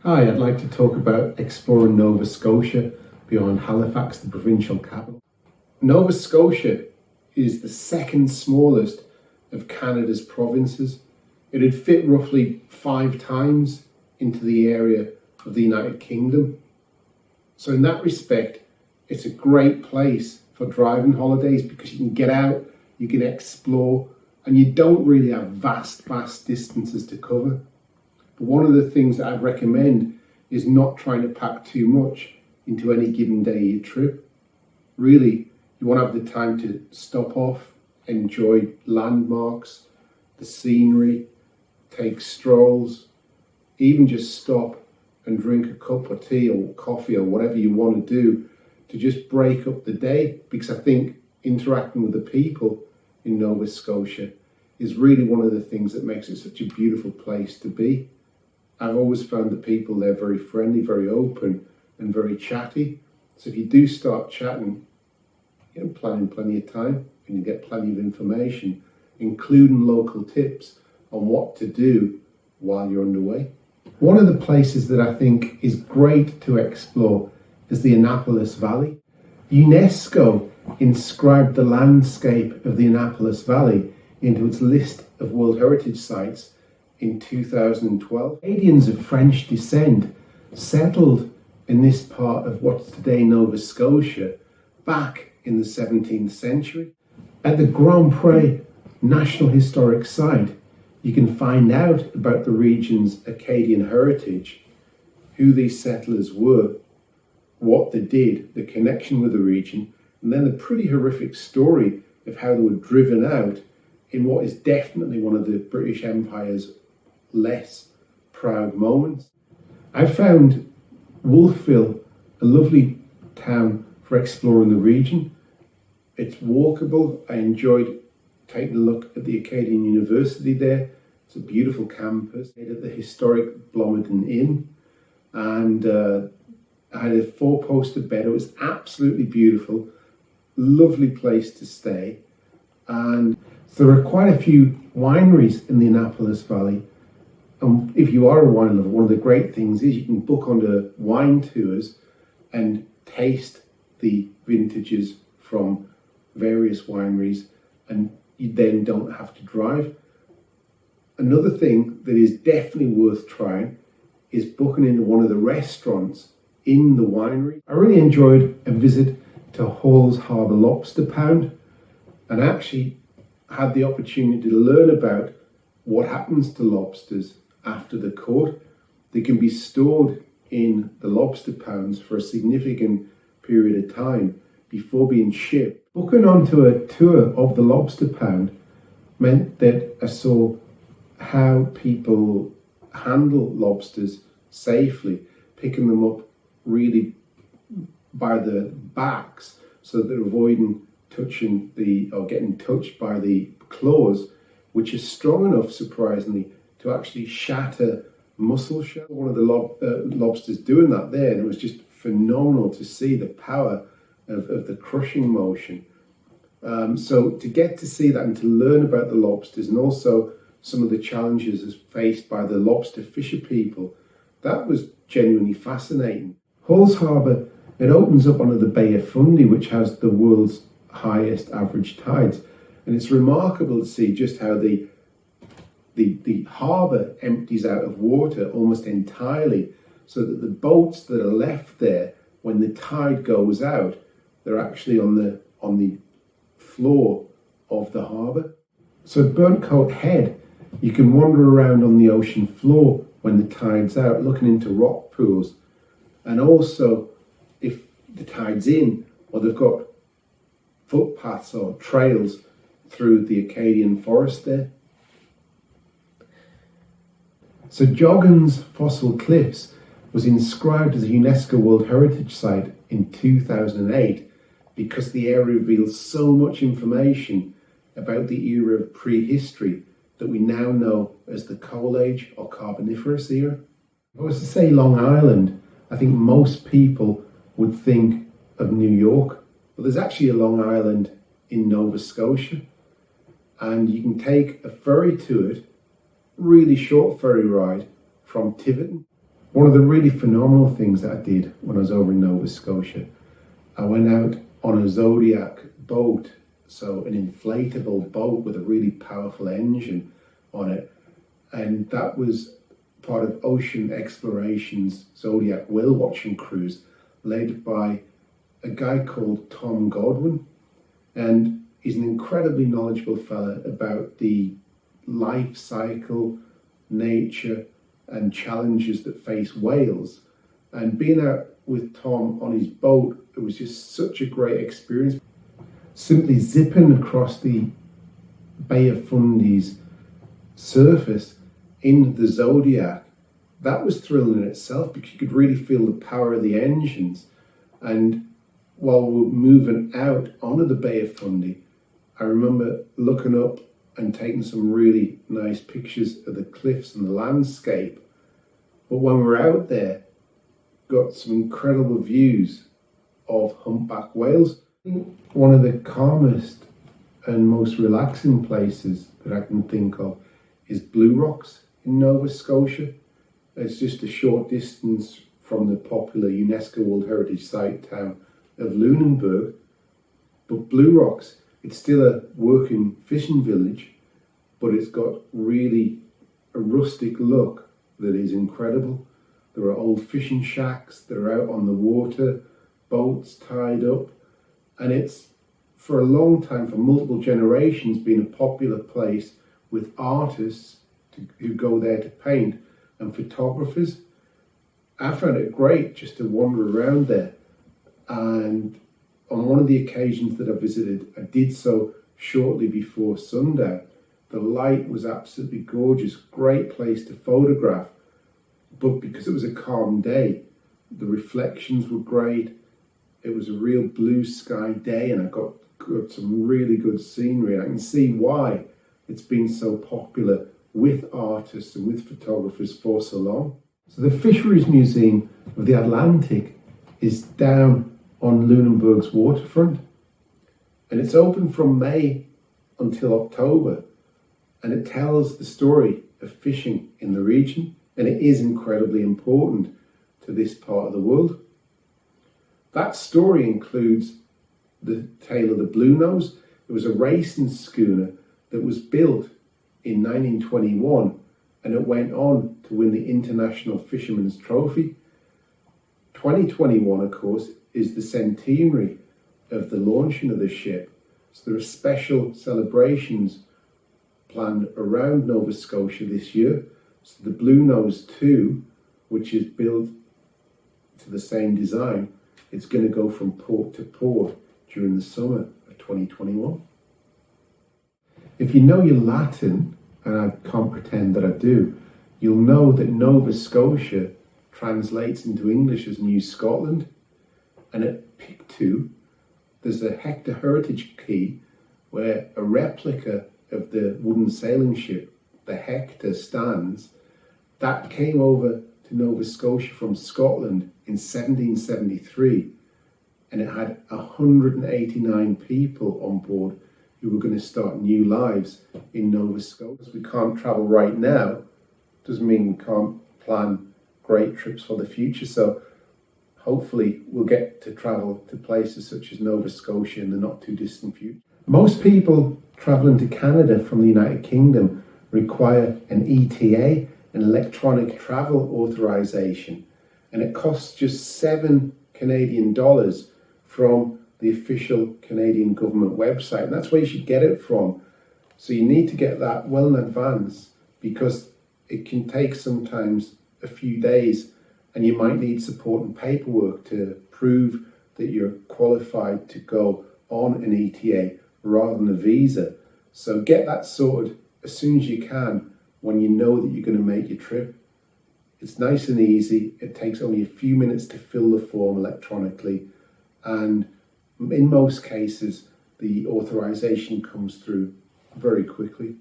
Hi, I'd like to talk about exploring Nova Scotia beyond Halifax, the provincial capital. Nova Scotia is the second smallest of Canada's provinces. It'd fit roughly 5 times into the area of the United Kingdom. So in that respect, it's a great place for driving holidays because you can get out, you can explore, and you don't really have vast distances to cover. But one of the things that I'd recommend is not trying to pack too much into any given day of your trip. Really, you want to have the time to stop off, enjoy landmarks, the scenery, take strolls, even just stop and drink a cup of tea or coffee or whatever you want to do to just break up the day, because I think interacting with the people in Nova Scotia is really one of the things that makes it such a beautiful place to be. I've always found the people there very friendly, very open and very chatty. So if you do start chatting, you plan plenty of time and you get plenty of information, including local tips on what to do while you're underway. One of the places that I think is great to explore is the Annapolis Valley. UNESCO inscribed the landscape of the Annapolis Valley into its list of World Heritage Sites in 2012. Acadians of French descent settled in this part of what's today Nova Scotia back in the 17th century. At the Grand Pré National Historic Site, you can find out about the region's Acadian heritage, who these settlers were, what they did, the connection with the region, and then the pretty horrific story of how they were driven out in what is definitely one of the British Empire's less proud moments. I found Wolfville a lovely town for exploring the region. It's walkable. I enjoyed taking a look at the Acadian University there. It's a beautiful campus. I stayed at the historic Blomidon Inn, and I had a 4-poster bed. It was absolutely beautiful, lovely place to stay. And so there are quite a few wineries in the Annapolis Valley. And if you are a wine lover, one of the great things is you can book onto wine tours and taste the vintages from various wineries, and you then don't have to drive. Another thing that is definitely worth trying is booking into one of the restaurants in the winery. I really enjoyed a visit to Hall's Harbour Lobster Pound, and actually had the opportunity to learn about what happens to lobsters after the caught. They can be stored in the lobster pounds for a significant period of time before being shipped. Booking onto a tour of the lobster pound meant that I saw how people handle lobsters safely, picking them up really by the backs so that they're avoiding getting touched by the claws, which is strong enough, surprisingly, to actually shatter mussel shells. One of the lobsters doing that there, and it was just phenomenal to see the power of the crushing motion. So to get to see that and to learn about the lobsters, and also some of the challenges faced by the lobster fisher people, that was genuinely fascinating. Hall's Harbour, it opens up onto the Bay of Fundy, which has the world's highest average tides, and it's remarkable to see just how the harbour empties out of water almost entirely, so that the boats that are left there when the tide goes out, they're actually on the floor of the harbour. So at Burntcoat Head, you can wander around on the ocean floor when the tide's out, looking into rock pools, and also if the tide's in, or they've got footpaths or trails through the Acadian forest there. So Joggin's Fossil Cliffs was inscribed as a UNESCO World Heritage Site in 2008 because the area reveals so much information about the era of prehistory that we now know as the Coal Age or Carboniferous era. If I was to say Long Island, I think most people would think of New York, but there's actually a Long Island in Nova Scotia, and you can take a ferry to it, really short ferry ride from Tiverton. One of the really phenomenal things that I did when I was over in Nova Scotia, I went out on a Zodiac boat, so an inflatable boat with a really powerful engine on it, and that was part of Ocean Exploration's Zodiac whale watching cruise, led by a guy called Tom Godwin, and he's an incredibly knowledgeable fella about the life cycle, nature, and challenges that face whales. And being out with Tom on his boat, it was just such a great experience. Simply zipping across the Bay of Fundy's surface in the Zodiac, that was thrilling in itself, because you could really feel the power of the engines. And while we were moving out onto the Bay of Fundy, I remember looking up and taking some really nice pictures of the cliffs and the landscape. But when we were out there, got some incredible views of humpback whales. One of the calmest and most relaxing places that I can think of is Blue Rocks in Nova Scotia. It's just a short distance from the popular UNESCO World Heritage Site town of Lunenburg. But Blue Rocks, it's still a working fishing village, but it's got really a rustic look that is incredible. There are old fishing shacks that are out on the water, boats tied up, and it's for a long time, for multiple generations, been a popular place with artists who go there to paint and photographers. I found it great just to wander around there, and on one of the occasions that I visited, I did so shortly before sundown. The light was absolutely gorgeous, great place to photograph. But because it was a calm day, the reflections were great. It was a real blue sky day, and I got some really good scenery. I can see why it's been so popular with artists and with photographers for so long. So the Fisheries Museum of the Atlantic is down on Lunenburg's waterfront, and it's open from May until October, and it tells the story of fishing in the region, and it is incredibly important to this part of the world. That story includes the tale of the Blue Nose. It was a racing schooner that was built in 1921, and it went on to win the International Fisherman's Trophy. 2021, of course, is the centenary of the launching of the ship, so there are special celebrations planned around Nova Scotia this year. So the Blue Nose 2, which is built to the same design, it's going to go from port to port during the summer of 2021. If you know your Latin, and I can't pretend that I do, you'll know that Nova Scotia translates into English as New Scotland. And at Pictou, there's a Hectare Heritage Key where a replica of the wooden sailing ship, the Hector, stands. That came over to Nova Scotia from Scotland in 1773, and it had 189 people on board who were going to start new lives in Nova Scotia. We can't travel right now, doesn't mean we can't plan great trips for the future. So hopefully we'll get to travel to places such as Nova Scotia in the not too distant future. Most people traveling to Canada from the United Kingdom require an ETA, an electronic travel authorization, and it costs just $7 Canadian from the official Canadian government website, and that's where you should get it from. So you need to get that well in advance, because it can take sometimes a few days, and you might need support and paperwork to prove that you're qualified to go on an ETA rather than a visa. So get that sorted as soon as you can when you know that you're going to make your trip. It's nice and easy. It takes only a few minutes to fill the form electronically, and in most cases the authorization comes through very quickly.